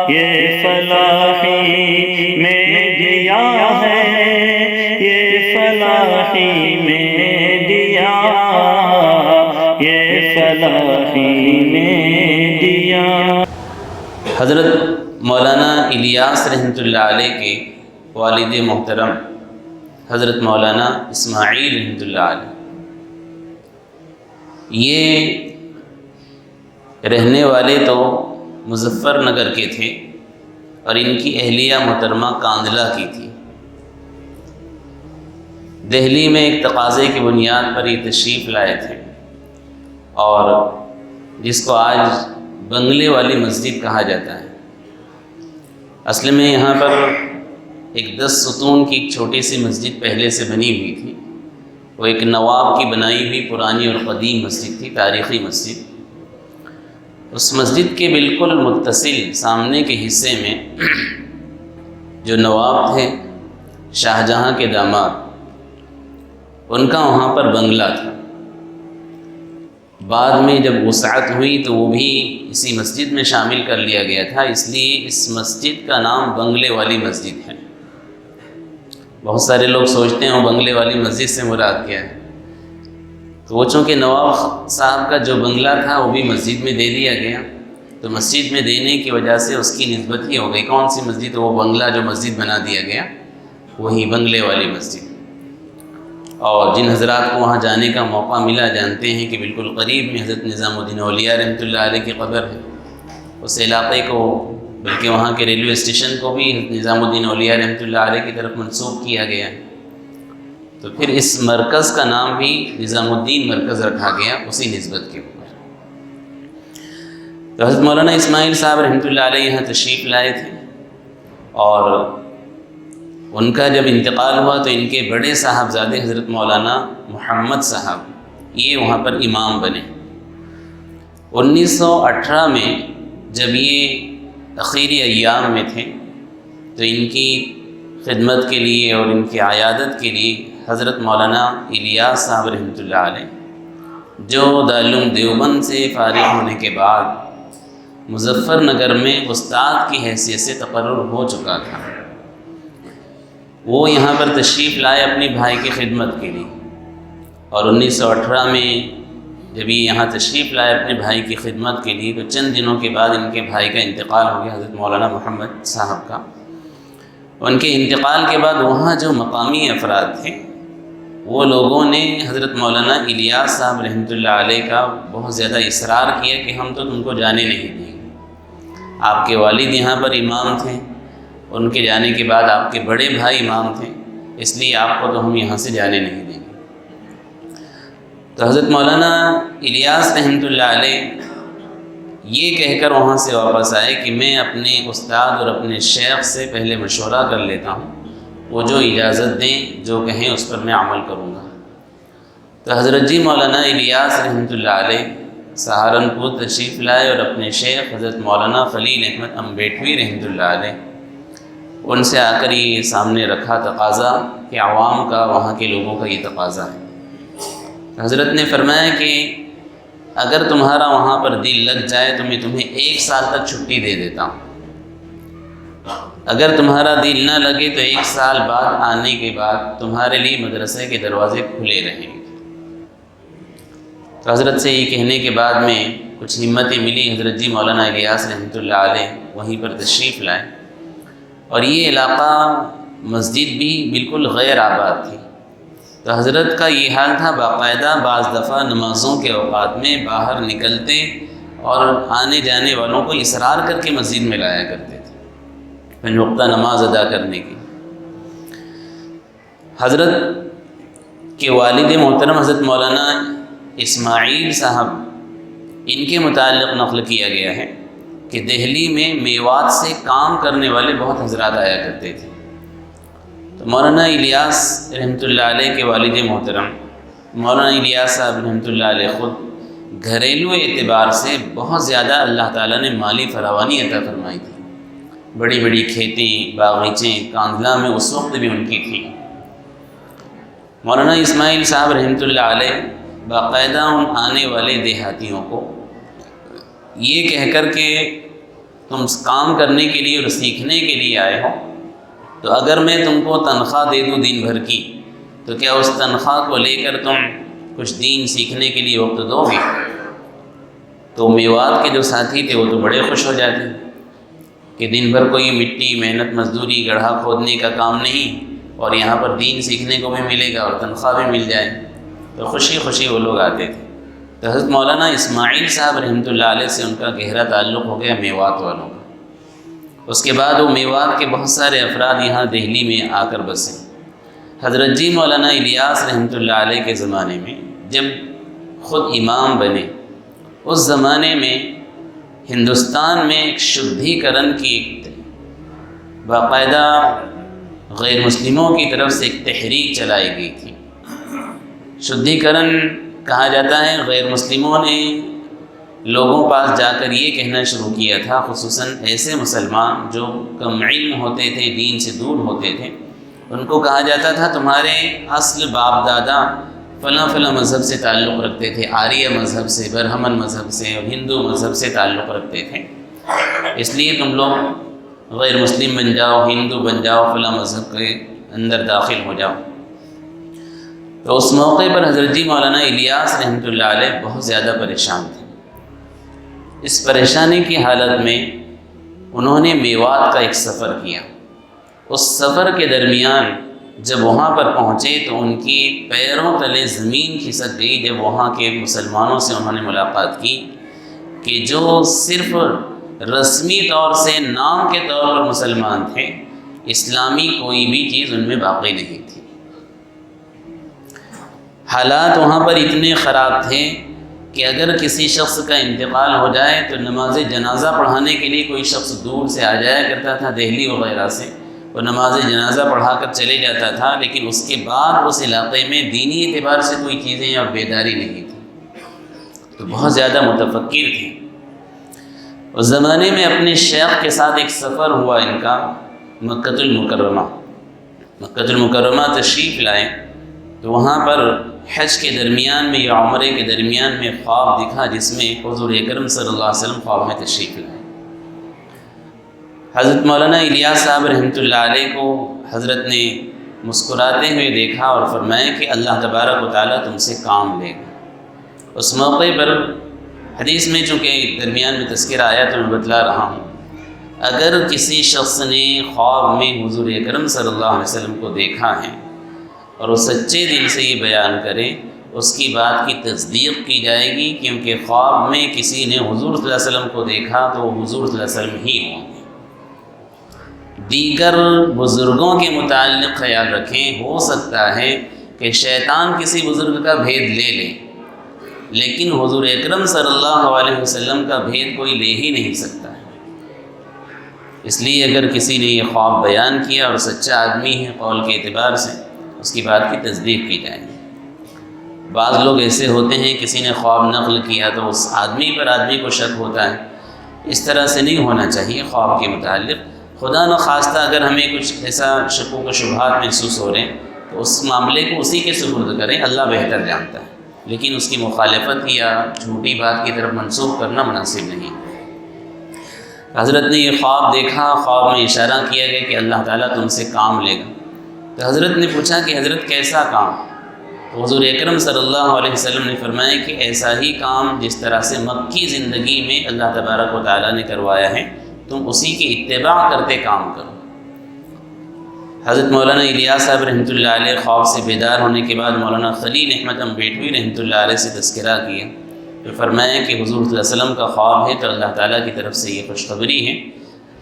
یہ فلاحی میں دیا ہے، یہ فلاحی میں دیا، یہ فلاحی میں دیا۔ حضرت مولانا الیاس رحمۃ اللہ علیہ کے والد محترم حضرت مولانا اسماعیل رحمۃ اللہ علیہ، یہ رہنے والے تو مظفر نگر کے تھے اور ان کی اہلیہ محترمہ کاندلہ کی تھی۔ دہلی میں ایک تقاضے کی بنیاد پر یہ تشریف لائے تھے، اور جس کو آج بنگلے والی مسجد کہا جاتا ہے۔ اصل میں یہاں پر ایک 10 ستون کی ایک چھوٹی سی مسجد پہلے سے بنی ہوئی تھی، وہ ایک نواب کی بنائی ہوئی پرانی اور قدیم مسجد تھی، تاریخی مسجد۔ اس مسجد کے بالکل متصل سامنے کے حصے میں جو نواب تھے، شاہجہاں کے داماد، ان کا وہاں پر بنگلہ تھا۔ بعد میں جب وسعت ہوئی تو وہ بھی اسی مسجد میں شامل کر لیا گیا تھا، اس لیے اس مسجد کا نام بنگلے والی مسجد ہے۔ بہت سارے لوگ سوچتے ہیں وہ بنگلے والی مسجد سے مراد کیا ہے، تو وہ چونکہ نواب صاحب کا جو بنگلہ تھا وہ بھی مسجد میں دے دیا گیا، تو مسجد میں دینے کی وجہ سے اس کی نسبت ہی ہو گئی کون سی مسجد، وہ بنگلہ جو مسجد بنا دیا گیا وہی بنگلے والی مسجد۔ اور جن حضرات کو وہاں جانے کا موقع ملا جانتے ہیں کہ بالکل قریب میں حضرت نظام الدین اولیاء رحمۃ اللہ علیہ کی قبر ہے۔ اس علاقے کو، بلکہ وہاں کے ریلوے اسٹیشن کو بھی حضرت نظام الدین اولیاء رحمۃ اللہ علیہ کی طرف منسوب کیا گیا ہے، تو پھر اس مرکز کا نام بھی نظام الدین مرکز رکھا گیا اسی نسبت کے اوپر۔ تو حضرت مولانا اسماعیل صاحب رحمۃ اللہ علیہ یہاں تشریف لائے تھے، اور ان کا جب انتقال ہوا تو ان کے بڑے صاحبزادے حضرت مولانا محمد صاحب یہ وہاں پر امام بنے۔ 1918 میں جب یہ اخیری ایام میں تھے تو ان کی خدمت کے لیے اور ان کی عیادت کے لیے حضرت مولانا الیاس صاحب رحمۃ اللہ علیہ، جو دارالعلوم دیوبند سے فارغ ہونے کے بعد مظفر نگر میں استاد کی حیثیت سے تقرر ہو چکا تھا، وہ یہاں پر تشریف لائے اپنے بھائی کی خدمت کے لیے۔ اور 1918 میں جب یہ یہاں تشریف لائے اپنے بھائی کی خدمت کے لیے تو چند دنوں کے بعد ان کے بھائی کا انتقال ہو گیا، حضرت مولانا محمد صاحب کا۔ ان کے انتقال کے بعد وہاں جو مقامی افراد تھے وہ لوگوں نے حضرت مولانا الیاس صاحب رحمۃ اللہ علیہ کا بہت زیادہ اصرار کیا کہ ہم تو تم کو جانے نہیں دیں گے، آپ کے والد یہاں پر امام تھے، ان کے جانے کے بعد آپ کے بڑے بھائی امام تھے، اس لیے آپ کو تو ہم یہاں سے جانے نہیں دیں گے۔ تو حضرت مولانا الیاس رحمۃ اللہ علیہ یہ کہہ کر وہاں سے واپس آئے کہ میں اپنے استاد اور اپنے شیخ سے پہلے مشورہ کر لیتا ہوں، وہ جو اجازت دیں جو کہیں اس پر میں عمل کروں گا۔ تو حضرت جی مولانا الیاس رحمۃ اللہ علیہ سہارنپور تشریف لائے اور اپنے شیخ حضرت مولانا خلیل احمد امبیٹوی رحمۃ اللہ علیہ ان سے آ کر یہ سامنے رکھا تقاضا کہ عوام کا، وہاں کے لوگوں کا یہ تقاضا ہے۔ حضرت نے فرمایا کہ اگر تمہارا وہاں پر دل لگ جائے تو میں تمہیں 1 سال تک چھٹی دے دیتا ہوں، اگر تمہارا دل نہ لگے تو 1 سال بعد آنے کے بعد تمہارے لیے مدرسے کے دروازے کھلے رہیں گے۔ تو حضرت سے یہ کہنے کے بعد میں کچھ ہمتیں ملی، حضرت جی مولانا الیاس رحمۃ اللہ علیہ وہیں پر تشریف لائے، اور یہ علاقہ مسجد بھی بالکل غیر آباد تھی، تو حضرت کا یہ حال تھا باقاعدہ بعض دفعہ نمازوں کے اوقات میں باہر نکلتے اور آنے جانے والوں کو اصرار کر کے مسجد میں لایا کرتے تھے 5 وقتہ نماز ادا کرنے کی۔ حضرت کے والد محترم حضرت مولانا اسماعیل صاحب، ان کے متعلق نقل کیا گیا ہے کہ دہلی میں میوات سے کام کرنے والے بہت حضرات آیا کرتے تھے، تو مولانا الیاس رحمۃ اللہ علیہ کے والد محترم مولانا الیاس صاحب رحمۃ اللہ علیہ خود گھریلو اعتبار سے بہت زیادہ اللہ تعالیٰ نے مالی فراوانی عطا فرمائی تھی، بڑی بڑی کھیتیں، باغیچیں کاندلہ میں اس وقت بھی ان کی تھیں۔ مولانا اسماعیل صاحب رحمۃ اللہ علیہ باقاعدہ ان آنے والے دیہاتیوں کو یہ کہہ کر کہ تم کام کرنے کے لیے اور سیکھنے کے لیے آئے ہو، تو اگر میں تم کو تنخواہ دے دوں دین بھر کی، تو کیا اس تنخواہ کو لے کر تم کچھ دین سیکھنے کے لیے وقت دو گے؟ تو میوات کے جو ساتھی تھے وہ تو بڑے خوش ہو جاتے کہ دن بھر کوئی مٹی محنت مزدوری گڑھا کھودنے کا کام نہیں، اور یہاں پر دین سیکھنے کو بھی ملے گا اور تنخواہ بھی مل جائے، تو خوشی خوشی وہ لوگ آتے تھے۔ تو حضرت مولانا اسماعیل صاحب رحمۃ اللہ علیہ سے ان کا گہرا تعلق ہو گیا میوات والوں کا۔ اس کے بعد وہ میوات کے بہت سارے افراد یہاں دہلی میں آ کر بسے۔ حضرت جی مولانا الیاس رحمۃ اللہ علیہ کے زمانے میں جب خود امام بنے، اس زمانے میں ہندوستان میں ایک شدھی کرن کی باقاعدہ غیر مسلموں کی طرف سے ایک تحریک چلائی گئی تھی۔ شدھی کرن کہا جاتا ہے غیر مسلموں نے لوگوں پاس جا کر یہ کہنا شروع کیا تھا، خصوصاً ایسے مسلمان جو کم علم ہوتے تھے، دین سے دور ہوتے تھے، ان کو کہا جاتا تھا تمہارے اصل باپ دادا فلاں فلاں مذہب سے تعلق رکھتے تھے، آریہ مذہب سے، برہمن مذہب سے اور ہندو مذہب سے تعلق رکھتے تھے، اس لیے تم لوگ غیر مسلم بن جاؤ، ہندو بن جاؤ، فلاں مذہب کے اندر داخل ہو جاؤ۔ تو اس موقع پر حضرت جی مولانا الیاس رحمۃ اللہ علیہ بہت زیادہ پریشان تھے۔ اس پریشانی کی حالت میں انہوں نے میوات کا ایک سفر کیا۔ اس سفر کے درمیان جب وہاں پر پہنچے تو ان کی پیروں تلے زمین کھسک گئی جب وہاں کے مسلمانوں سے انہوں نے ملاقات کی کہ جو صرف رسمی طور سے نام کے طور پر مسلمان تھے، اسلامی کوئی بھی چیز ان میں باقی نہیں تھی۔ حالات وہاں پر اتنے خراب تھے کہ اگر کسی شخص کا انتقال ہو جائے تو نماز جنازہ پڑھانے کے لیے کوئی شخص دور سے آ جایا کرتا تھا، دہلی وغیرہ سے، وہ نماز جنازہ پڑھا کر چلے جاتا تھا، لیکن اس کے بعد اس علاقے میں دینی اعتبار سے کوئی چیزیں اور بیداری نہیں تھی۔ تو بہت زیادہ متفکر تھے۔ اس زمانے میں اپنے شیخ کے ساتھ ایک سفر ہوا ان کا مکہ المکرمہ۔ مکہ المکرمہ تشریف لائے تو وہاں پر حج کے درمیان میں یا عمرے کے درمیان میں خواب دکھا جس میں حضور اکرم صلی اللہ علیہ وسلم خواب میں تشریف لائے۔ حضرت مولانا الیاس صاحب رحمۃ اللہ علیہ کو حضرت نے مسکراتے ہوئے دیکھا اور فرمایا کہ اللہ تبارک و تعالیٰ تم سے کام لے گا۔ اس موقع پر حدیث میں چونکہ درمیان میں تذکرہ آیا تو میں بتلا رہا ہوں، اگر کسی شخص نے خواب میں حضور اکرم صلی اللہ علیہ وسلم کو دیکھا ہے اور وہ سچے دل سے یہ بیان کرے، اس کی بات کی تصدیق کی جائے گی، کیونکہ خواب میں کسی نے حضور صلی اللہ علیہ وسلم کو دیکھا تو وہ حضور صلی اللہ علیہ وسلم ہی ہوں گے۔ دیگر بزرگوں کے متعلق خیال رکھیں، ہو سکتا ہے کہ شیطان کسی بزرگ کا بھید لے لے، لیکن حضور اکرم صلی اللہ علیہ وسلم کا بھید کوئی لے ہی نہیں سکتا ہے۔ اس لیے اگر کسی نے یہ خواب بیان کیا اور سچا آدمی ہے قول کے اعتبار سے، اس کی بات کی تصدیق کی جائے گی۔ بعض لوگ ایسے ہوتے ہیں کسی نے خواب نقل کیا تو اس آدمی پر آدمی کو شک ہوتا ہے، اس طرح سے نہیں ہونا چاہیے خواب کے متعلق۔ خدا نخواستہ اگر ہمیں کچھ ایسا شکوک و شبہات محسوس ہو رہے ہیں تو اس معاملے کو اسی کے سپرد کریں، اللہ بہتر جانتا ہے، لیکن اس کی مخالفت یا جھوٹی بات کی طرف منسوخ کرنا مناسب نہیں۔ حضرت نے یہ خواب دیکھا، خواب میں اشارہ کیا گیا کہ اللہ تعالیٰ تم سے کام لے گا۔ تو حضرت نے پوچھا کہ حضرت کیسا کام؟ تو حضور اکرم صلی اللہ علیہ وسلم نے فرمایا کہ ایسا ہی کام جس طرح سے مکی زندگی میں اللہ تبارک و تعالیٰ نے کروایا ہے، تم اسی کی اتباع کرتے کام کرو۔ حضرت مولانا الیاس صاحب رحمۃ اللہ علیہ خواب سے بیدار ہونے کے بعد مولانا خلیل احمد امبیٹوی رحمۃ اللہ علیہ سے تذکرہ کیا، تو فرمایا کہ حضور صلی اللہ علیہ وسلم کا خواب ہے تو اللہ تعالیٰ کی طرف سے یہ خوشخبری ہے،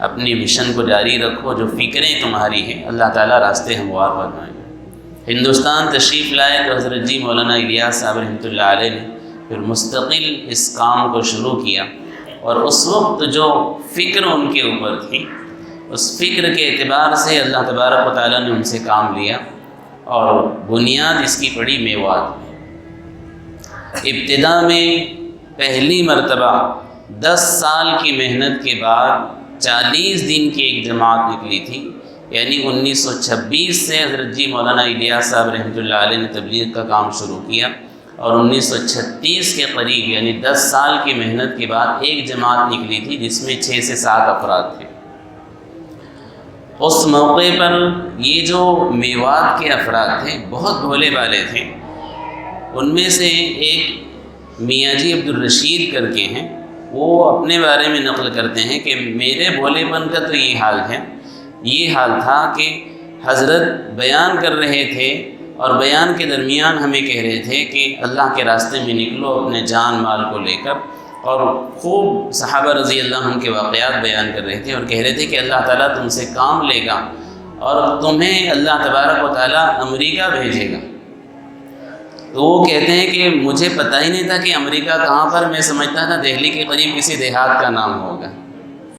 اپنی مشن کو جاری رکھو، جو فکریں تمہاری ہیں اللہ تعالیٰ راستے ہموار بنائیں گے۔ ہندوستان تشریف لائے تو حضرت جی مولانا الیاس صاحب رحمۃ اللہ علیہ نے پھر مستقل اس کام کو شروع کیا، اور اس وقت جو فکر ان کے اوپر تھی اس فکر کے اعتبار سے اللہ تبارک و تعالیٰ نے ان سے کام لیا، اور بنیاد اس کی پڑی میوات میں۔ ابتدا میں پہلی مرتبہ 10 سال کی محنت کے بعد 40 دن کی ایک جماعت نکلی تھی، یعنی 1926 سے حضرت جی مولانا الیاس صاحب رحمۃ اللہ علیہ نے تبلیغ کا کام شروع کیا۔ اور 1936 کے قریب یعنی 10 سال کی محنت کے بعد ایک جماعت نکلی تھی جس میں 6 سے 7 افراد تھے۔ اس موقع پر یہ جو میوات کے افراد تھے بہت بھولے والے تھے۔ ان میں سے ایک میاں جی عبدالرشید کر کے ہیں، وہ اپنے بارے میں نقل کرتے ہیں کہ میرے بھولے پن کا تو یہ حال ہے، یہ حال تھا کہ حضرت بیان کر رہے تھے اور بیان کے درمیان ہمیں کہہ رہے تھے کہ اللہ کے راستے میں نکلو اپنے جان مال کو لے کر، اور خوب صحابہ رضی اللہ عنہ کے واقعات بیان کر رہے تھے اور کہہ رہے تھے کہ اللہ تعالیٰ تم سے کام لے گا اور تمہیں اللہ تبارک و تعالیٰ امریکہ بھیجے گا۔ تو وہ کہتے ہیں کہ مجھے پتہ ہی نہیں تھا کہ امریکہ کہاں پر، میں سمجھتا تھا دہلی کے قریب کسی دیہات کا نام ہوگا۔